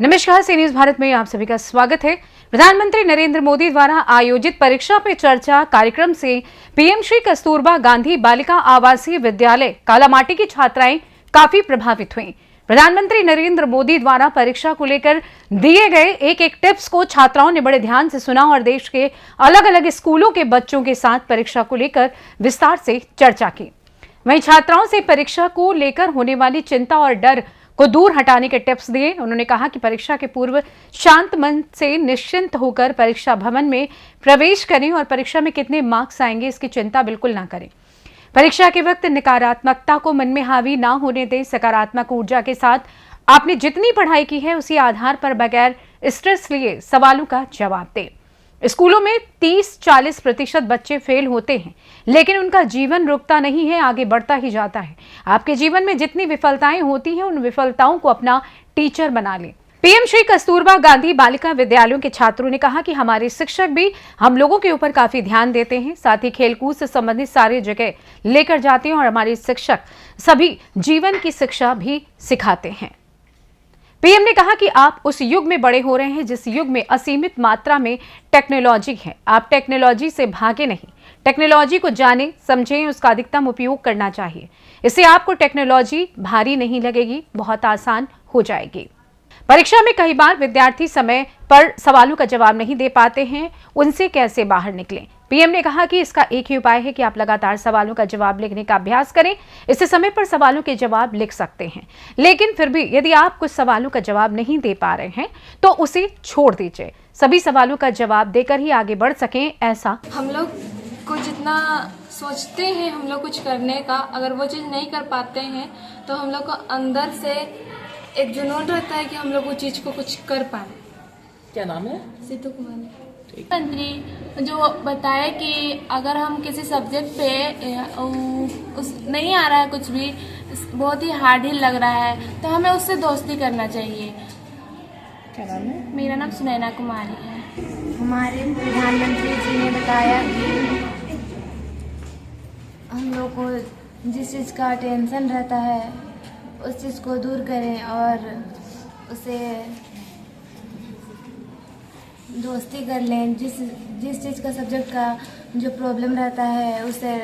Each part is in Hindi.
नमस्कार, सी न्यूज भारत में आप सभी का स्वागत है। प्रधानमंत्री नरेंद्र मोदी द्वारा आयोजित परीक्षा पे चर्चा कार्यक्रम से पीएम श्री कस्तूरबा गांधी बालिका आवासीय विद्यालय कालामाटी की छात्राएं काफी प्रभावित हुईं। प्रधानमंत्री नरेंद्र मोदी द्वारा परीक्षा को लेकर दिए गए एक एक टिप्स को छात्राओं ने बड़े ध्यान से सुना और देश के अलग अलग स्कूलों के बच्चों के साथ परीक्षा को लेकर विस्तार से चर्चा की। वहीं छात्राओं से परीक्षा को लेकर होने वाली चिंता और डर को दूर हटाने के टिप्स दिए। उन्होंने कहा कि परीक्षा के पूर्व शांत मन से निश्चिंत होकर परीक्षा भवन में प्रवेश करें और परीक्षा में कितने मार्क्स आएंगे इसकी चिंता बिल्कुल ना करें। परीक्षा के वक्त नकारात्मकता को मन में हावी ना होने दें। सकारात्मक ऊर्जा के साथ आपने जितनी पढ़ाई की है उसी आधार पर बगैर स्ट्रेस लिए सवालों का जवाब दें। स्कूलों में 30-40% बच्चे फेल होते हैं, लेकिन उनका जीवन रुकता नहीं है, आगे बढ़ता ही जाता है। आपके जीवन में जितनी विफलताएं होती हैं उन विफलताओं को अपना टीचर बना लें। पीएम श्री कस्तूरबा गांधी बालिका विद्यालयों के छात्रों ने कहा कि हमारे शिक्षक भी हम लोगों के ऊपर काफी ध्यान देते हैं, साथ ही खेलकूद से संबंधित सारी जगह लेकर जाते हैं और हमारे शिक्षक सभी जीवन की शिक्षा भी सिखाते हैं। पीएम ने कहा कि आप उस युग में बड़े हो रहे हैं जिस युग में असीमित मात्रा में टेक्नोलॉजी है। आप टेक्नोलॉजी से भागे नहीं, टेक्नोलॉजी को जाने समझें, उसका अधिकतम उपयोग करना चाहिए। इससे आपको टेक्नोलॉजी भारी नहीं लगेगी, बहुत आसान हो जाएगी। परीक्षा में कई बार विद्यार्थी समय पर सवालों का जवाब नहीं दे पाते हैं, उनसे कैसे बाहर निकलें। पीएम ने कहा कि इसका एक ही उपाय है कि आप लगातार सवालों का जवाब लिखने का अभ्यास करें। इससे समय पर सवालों के जवाब लिख सकते हैं, लेकिन फिर भी यदि आप कुछ सवालों का जवाब नहीं दे पा रहे हैं तो उसे छोड़ दीजिए। सभी सवालों का जवाब देकर ही आगे बढ़ सकें, ऐसा हम लोग को जितना सोचते हैं हम लोग कुछ करने का, अगर वो चीज़ नहीं कर पाते हैं तो हम लोग को अंदर से एक जुनून रहता है कि हम लोग वो चीज़ को कुछ कर पाए। क्या नाम है? सीतू कुमारी। मंत्री जो बताया कि अगर हम किसी सब्जेक्ट पे नहीं आ रहा है, कुछ भी बहुत ही हार्ड ही लग रहा है, तो हमें उससे दोस्ती करना चाहिए। क्या नाम है? मेरा नाम सुनैना कुमारी है। हमारे प्रधानमंत्री जी ने बताया कि हम लोग को जिस चीज़ का टेंशन रहता है उस चीज़ को दूर करें और उसे दोस्ती कर लें। जिस चीज़ का सब्जेक्ट का जो प्रॉब्लम रहता है उसे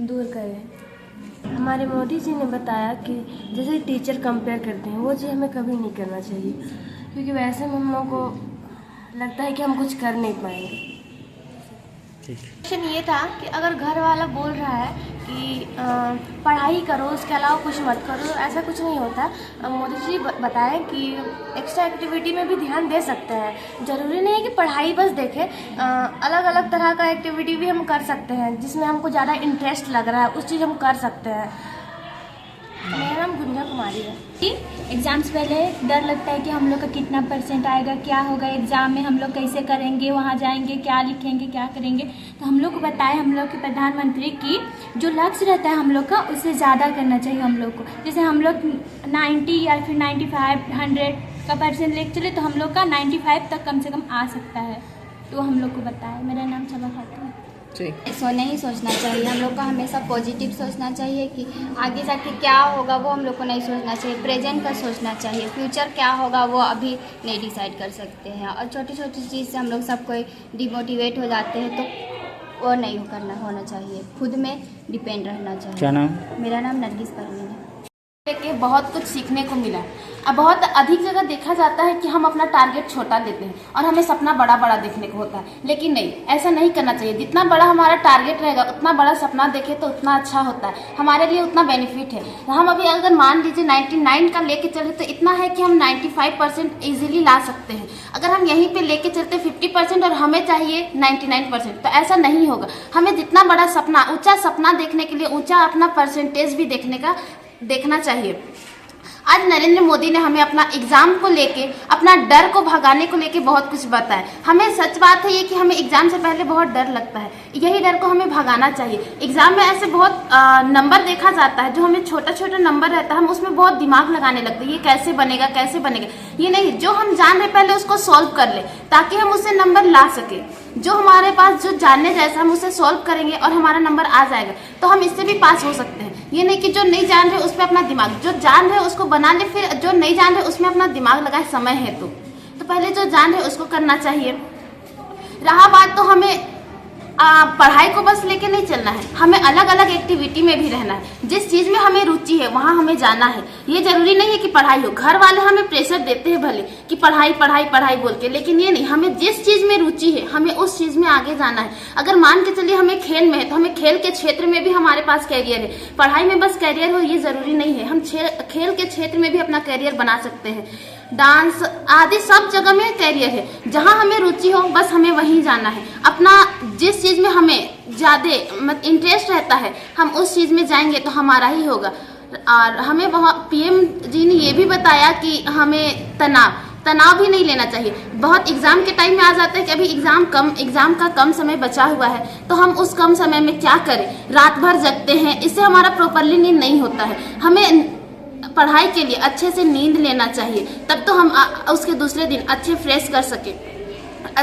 दूर करें। हमारे मोदी जी ने बताया कि जैसे टीचर कंपेयर करते हैं वो चीज़ हमें कभी नहीं करना चाहिए, क्योंकि वैसे में हम लोग को लगता है कि हम कुछ कर नहीं पाएंगे। क्वेश्चन ये था कि अगर घर वाला बोल रहा है कि पढ़ाई करो उसके अलावा कुछ मत करो, ऐसा कुछ नहीं होता। मोदी जी बताएं कि एक्स्ट्रा एक्टिविटी में भी ध्यान दे सकते हैं। ज़रूरी नहीं है कि पढ़ाई बस देखें, अलग अलग तरह का एक्टिविटी भी हम कर सकते हैं जिसमें हमको ज़्यादा इंटरेस्ट लग रहा है, उस चीज़ हम कर सकते हैं। मेरा नाम गुंजा कुमारी है। एग्ज़ाम से पहले डर लगता है कि हम लोग का कितना परसेंट आएगा, क्या होगा एग्ज़ाम में, हम लोग कैसे करेंगे, वहाँ जाएंगे क्या लिखेंगे, क्या करेंगे। तो हम लोग को बताए हम लोग के प्रधानमंत्री की जो लक्ष्य रहता है हम लोग का उससे ज़्यादा करना चाहिए हम लोग को। जैसे हम लोग 90 या फिर 95, 100 का परसेंट लेके चले तो हम लोग का 95 तक कम से कम आ सकता है, तो हम लोग को बताए। मेरा नाम सबा खातून है। ऐसा नहीं सोचना चाहिए, हम लोग को हमेशा पॉजिटिव सोचना चाहिए कि आगे जाके क्या होगा वो हम लोग को नहीं सोचना चाहिए, प्रेजेंट का सोचना चाहिए। फ्यूचर क्या होगा वो अभी नहीं डिसाइड कर सकते हैं, और छोटी छोटी चीज़ से हम लोग सब कोई डिमोटिवेट हो जाते हैं, तो वो नहीं होना चाहिए। खुद में डिपेंड रहना चाहिए। क्या नाम? मेरा नाम नरगिस परवीन है। के बहुत कुछ सीखने को मिला। अब बहुत अधिक जगह देखा जाता है कि हम अपना टारगेट छोटा लेते हैं और हमें सपना बड़ा बड़ा देखने को होता है, लेकिन नहीं, ऐसा नहीं करना चाहिए। जितना बड़ा हमारा टारगेट रहेगा उतना बड़ा सपना देखे तो उतना अच्छा होता है, हमारे लिए उतना बेनिफिट है। हम अभी अगर मान लीजिए 99 का लेके चले तो इतना है कि हम 95% ईजिली ला सकते हैं। अगर हम यहीं पे लेके चलते 50% और हमें चाहिए 99%, तो ऐसा नहीं होगा। हमें जितना बड़ा सपना, ऊंचा सपना देखने के लिए ऊंचा अपना परसेंटेज भी देखना चाहिए। आज नरेंद्र मोदी ने हमें अपना एग्जाम को लेके, अपना डर को भगाने को लेके बहुत कुछ बताया। हमें सच बात है ये कि हमें एग्जाम से पहले बहुत डर लगता है, यही डर को हमें भगाना चाहिए। एग्जाम में ऐसे बहुत नंबर देखा जाता है, जो हमें छोटा छोटा नंबर रहता है हम उसमें बहुत दिमाग लगाने लगते हैं, ये कैसे बनेगा कैसे बनेगा। ये नहीं, जो हम जान रहे पहले उसको सॉल्व कर ले ताकि हम उससे नंबर ला सके। जो हमारे पास जो जानने जैसा हम उसे सॉल्व करेंगे और हमारा नंबर आ जाएगा, तो हम इससे भी पास हो सकते हैं। ये नहीं कि जो नहीं जान रहे उस पर अपना दिमाग, जो जान रहे उसको बना ले, फिर जो नहीं जान रहे उसमें अपना दिमाग लगाए, समय है तो पहले जो जान रहे उसको करना चाहिए। रहा बात तो हमें पढ़ाई को बस लेके नहीं चलना है, हमें अलग अलग एक्टिविटी में भी रहना है। जिस चीज़ में हमें रुचि है वहाँ हमें जाना है। ये जरूरी नहीं है कि पढ़ाई हो, घर वाले हमें प्रेशर देते हैं भले कि पढ़ाई पढ़ाई पढ़ाई बोल के, लेकिन ये नहीं, हमें जिस चीज़ में रुचि है हमें उस चीज़ में आगे जाना है। अगर मान के चलिए हमें खेल में है तो हमें खेल के क्षेत्र में भी हमारे पास कैरियर है। पढ़ाई में बस कैरियर हो ये ज़रूरी नहीं है, हम खेल के क्षेत्र में भी अपना कैरियर बना सकते हैं। डांस आदि सब जगह में कैरियर है, जहाँ हमें रुचि हो बस हमें वहीं जाना है। अपना जिस चीज़ में हमें ज़्यादा इंटरेस्ट रहता है हम उस चीज़ में जाएंगे तो हमारा ही होगा। और हमें बहुत पीएम जी ने ये भी बताया कि हमें तनाव भी नहीं लेना चाहिए। बहुत एग्ज़ाम के टाइम में आ जाता है कि अभी एग्ज़ाम का कम समय बचा हुआ है, तो हम उस कम समय में क्या करें, रात भर जगते हैं, इससे हमारा प्रॉपरली नींद नहीं होता है। हमें पढ़ाई के लिए अच्छे से नींद लेना चाहिए, तब तो हम उसके दूसरे दिन अच्छे फ्रेश कर सके।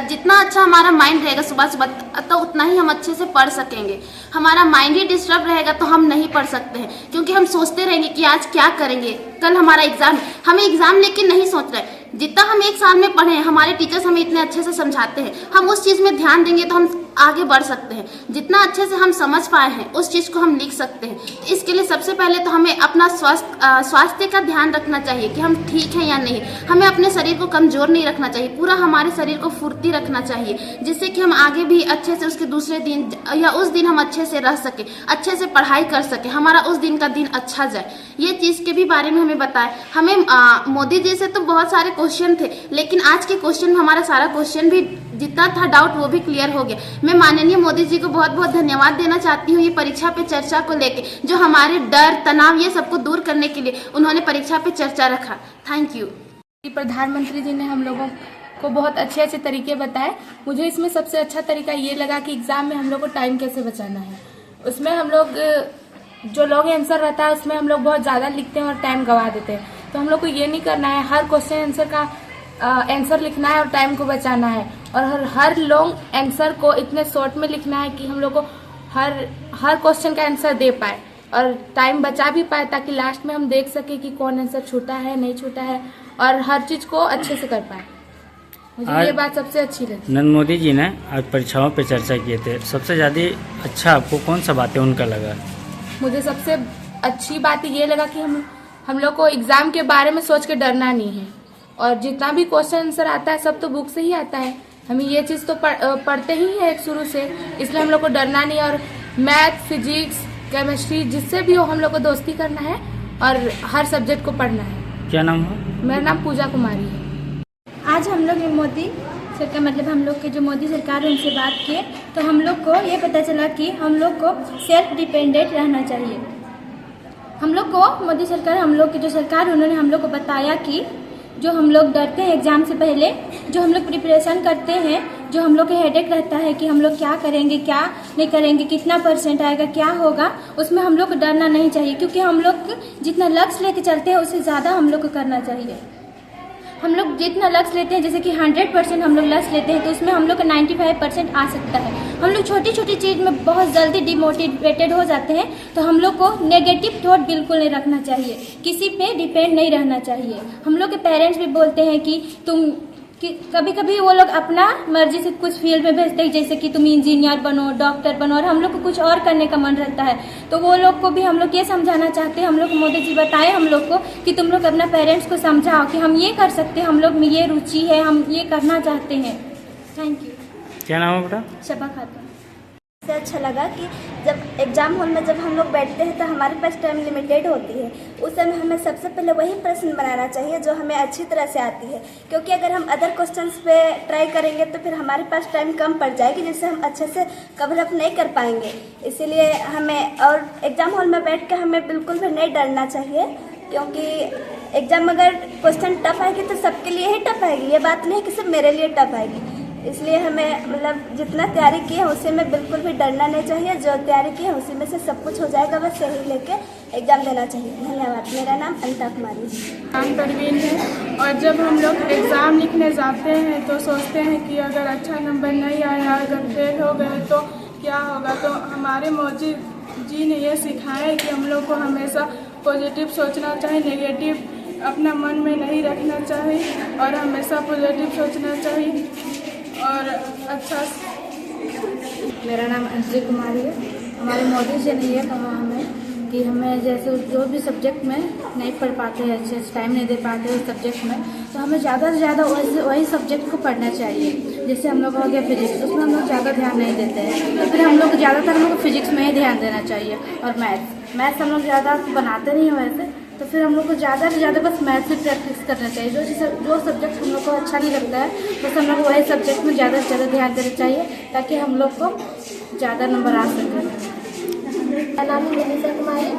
जितना अच्छा हमारा माइंड रहेगा सुबह सुबह तो उतना ही हम अच्छे से पढ़ सकेंगे। हमारा माइंड ही डिस्टर्ब रहेगा तो हम नहीं पढ़ सकते हैं, क्योंकि हम सोचते रहेंगे कि आज क्या करेंगे, कल हमारा एग्जाम। हमें एग्जाम लेके नहीं सोच रहे, जितना हम एक साल में पढ़े हैं, हमारे टीचर्स हमें इतने अच्छे से समझाते हैं, हम उस चीज़ में ध्यान देंगे तो हम आगे बढ़ सकते हैं। जितना अच्छे से हम समझ पाए हैं उस चीज़ को हम लिख सकते हैं। इसके लिए सबसे पहले तो हमें अपना स्वास्थ्य का ध्यान रखना चाहिए कि हम ठीक हैं या नहीं। हमें अपने शरीर को कमज़ोर नहीं रखना चाहिए, पूरा हमारे शरीर को फुर्ती रखना चाहिए, जिससे कि हम आगे भी अच्छे से उसके दूसरे दिन या उस दिन हम अच्छे से रह सके, अच्छे से पढ़ाई कर सके, हमारा उस दिन का दिन अच्छा जाए। ये चीज़ के भी बारे में हमें बताएं। हमें मोदी जी से तो बहुत सारे क्वेश्चन थे, लेकिन आज के क्वेश्चन में हमारा सारा क्वेश्चन भी जितना था डाउट वो भी क्लियर हो गया। मैं माननीय मोदी जी को बहुत बहुत धन्यवाद देना चाहती हूँ ये परीक्षा पे चर्चा को लेके, जो हमारे डर तनाव ये सबको दूर करने के लिए उन्होंने परीक्षा पे चर्चा रखा। Thank you. प्रधानमंत्री जी ने हम लोगों को बहुत अच्छे अच्छे तरीके बताए। मुझे इसमें सबसे अच्छा तरीका ये लगा कि एग्ज़ाम में हम लोग को टाइम कैसे बचाना है। उसमें हम लोग जो लॉन्ग आंसर रहता है उसमें हम लोग बहुत ज़्यादा लिखते हैं और टाइम गंवा देते हैं। तो हम लोग को ये नहीं करना है, हर क्वेश्चन आंसर का आंसर लिखना है और टाइम को बचाना है, और हर लॉन्ग आंसर को इतने शॉर्ट में लिखना है कि हम लोग को हर क्वेश्चन का आंसर दे पाए और टाइम बचा भी पाए, ताकि लास्ट में हम देख सके कि कौन आंसर छूटा है नहीं छूटा है, और हर चीज़ को अच्छे से कर पाए। मुझे ये बात सबसे अच्छी लगी। नरेंद्र मोदी जी ने आज परीक्षाओं पे चर्चा किए थे, सबसे ज़्यादा अच्छा आपको कौन सा बातें उनका लगा? मुझे सबसे अच्छी बात ये लगा कि हम लोग को एग्ज़ाम के बारे में सोच के डरना नहीं है, और जितना भी क्वेश्चन आंसर आता है सब तो बुक से ही आता है। हमें ये चीज़ तो पढ़ते ही है शुरू से, इसलिए हम लोग को डरना नहीं। और मैथ, फिजिक्स, केमिस्ट्री जिससे भी हो हम लोग को दोस्ती करना है और हर सब्जेक्ट को पढ़ना है। क्या नाम है? मेरा नाम पूजा कुमारी है। आज हम लोग मोदी सरकार मतलब हम लोग के जो मोदी सरकार है उनसे बात किए, तो हम लोग को ये पता चला कि हम लोग को सेल्फ डिपेंडेंट रहना चाहिए। हम लोग को मोदी सरकार, हम लोग की जो सरकार उन्होंने हम लोग को बताया कि जो हम लोग डरते हैं एग्ज़ाम से पहले, जो हम लोग प्रिपरेशन करते हैं, जो हम लोग के हेडेक रहता है कि हम लोग क्या करेंगे क्या नहीं करेंगे, कितना परसेंट आएगा क्या होगा, उसमें हम लोग को डरना नहीं चाहिए, क्योंकि हम लोग जितना लक्ष्य लेके चलते हैं उससे ज़्यादा हम लोग को करना चाहिए। हम लोग जितना लक्ष्य लेते हैं, जैसे कि 100% हम लोग लक्ष्य लेते हैं तो उसमें हम लोग का 95% आ सकता है। हम लोग छोटी छोटी चीज़ में बहुत जल्दी डिमोटिवेटेड हो जाते हैं, तो हम लोग को नेगेटिव थॉट बिल्कुल नहीं रखना चाहिए, किसी पे डिपेंड नहीं रहना चाहिए। हम लोग के पेरेंट्स भी बोलते हैं कि कभी कभी वो लोग अपना मर्जी से कुछ फील्ड में भेजते हैं, जैसे कि तुम इंजीनियर बनो, डॉक्टर बनो, और हम लोग को कुछ और करने का मन रहता है, तो वो लोग को भी हम लोग ये समझाना चाहते हैं। हम लोग को मोदी जी बताए हम लोग को कि तुम लोग अपना पेरेंट्स को समझाओ कि हम ये कर सकते हैं, हम लोग में ये रुचि है, हम ये करना चाहते हैं। Thank you. क्या नाम है बेटा? शबा खातून। से अच्छा लगा कि जब एग्ज़ाम हॉल में जब हम लोग बैठते हैं तो हमारे पास टाइम लिमिटेड होती है, उस समय हमें सबसे पहले वही प्रश्न बनाना चाहिए जो हमें अच्छी तरह से आती है, क्योंकि अगर हम अदर क्वेश्चंस पे ट्राई करेंगे तो फिर हमारे पास टाइम कम पड़ जाएगी, जिससे हम अच्छे से कवर अप नहीं कर पाएंगे। इसीलिए हमें और एग्ज़ाम हॉल में बैठ के हमें बिल्कुल भी नहीं डरना चाहिए, क्योंकि एग्ज़ाम अगर क्वेश्चन टफ आएगी तो सबके लिए ही टफ आएगी, ये बात नहीं कि सिर्फ मेरे लिए टफ आएगी। इसलिए हमें मतलब जितना तैयारी की है उसी में बिल्कुल भी डरना नहीं चाहिए। जो तैयारी की है उसी में से सब कुछ हो जाएगा, बस सही लेके एग्ज़ाम देना चाहिए। धन्यवाद। मेरा नाम अनिता कुमारी है। नाम परवीन है। और जब हम लोग एग्ज़ाम लिखने जाते हैं तो सोचते हैं कि अगर अच्छा नंबर नहीं आया, अगर फेल हो गए तो क्या होगा। तो हमारे मोदी जी ने ये सिखाया है कि हम लोग को हमेशा पॉजिटिव सोचना चाहिए, नेगेटिव अपना मन में नहीं रखना चाहिए और हमेशा पॉजिटिव सोचना चाहिए और अच्छा। मेरा नाम अंजलि कुमारी है। हमारे मोदी जी ने ये कहा हमें कि हमें जैसे जो भी सब्जेक्ट में नहीं पढ़ पाते हैं, अच्छे से टाइम नहीं दे पाते उस सब्जेक्ट में, तो हमें ज़्यादा से ज़्यादा वही सब्जेक्ट को पढ़ना चाहिए। जैसे हम लोग हो गया फिजिक्स, उसमें हम लोग ज़्यादा ध्यान नहीं देते हैं, तो फिर हम लोग ज़्यादातर हम लोग को फिजिक्स में ही ध्यान देना चाहिए। और मैथ्स हम लोग ज़्यादा बनाते नहीं हैं वैसे, तो फिर हम लोग को ज़्यादा से ज़्यादा बस मैथ से प्रैक्टिस करना चाहिए। जो सब्जेक्ट हम लोग को अच्छा नहीं लगता है बस हम लोग को वही सब्जेक्ट में ज़्यादा से ज़्यादा ध्यान देना चाहिए ताकि हम लोग को ज़्यादा नंबर आ सके। मेरा नाम है मनीषा कुमारी।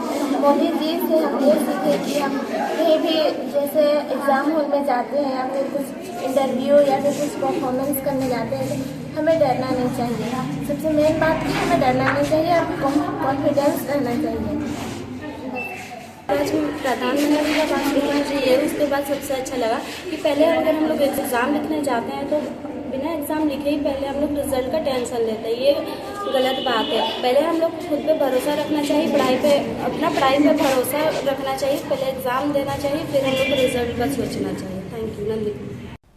मोदी जी से हम ये सीखे कि हम कहीं भी जैसे एग्ज़ाम हॉल में जाते हैं या फिर कुछ इंटरव्यू या फिर कुछ परफॉर्मेंस करने जाते हैं तो हमें डरना नहीं चाहिए। सबसे मेन बात है हमें डरना नहीं चाहिए और कॉन्फिडेंस रहना चाहिए। आज प्रधानमंत्री का बात करना चाहिए। उसके बाद सबसे अच्छा लगा कि पहले अगर हम लोग एग्ज़ाम लिखने जाते हैं तो बिना एग्ज़ाम लिखे ही पहले हम लोग रिजल्ट का टेंशन लेते हैं। ये गलत बात है। पहले हम लोग खुद पे भरोसा रखना चाहिए, पढ़ाई पे भरोसा रखना चाहिए, पहले एग्ज़ाम देना चाहिए, फिर हम लोग को रिजल्ट का सोचना चाहिए। Thank you. नंदी।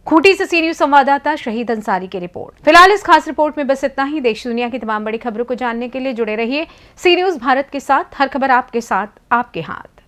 खूंटी से सी न्यूज़ संवाददाता शहीद अंसारी की रिपोर्ट। फिलहाल इस खास रिपोर्ट में बस इतना ही। देश दुनिया की तमाम बड़ी खबरों को जानने के लिए जुड़े रहिए सी न्यूज़ भारत के साथ। हर खबर आपके साथ, आपके हाथ।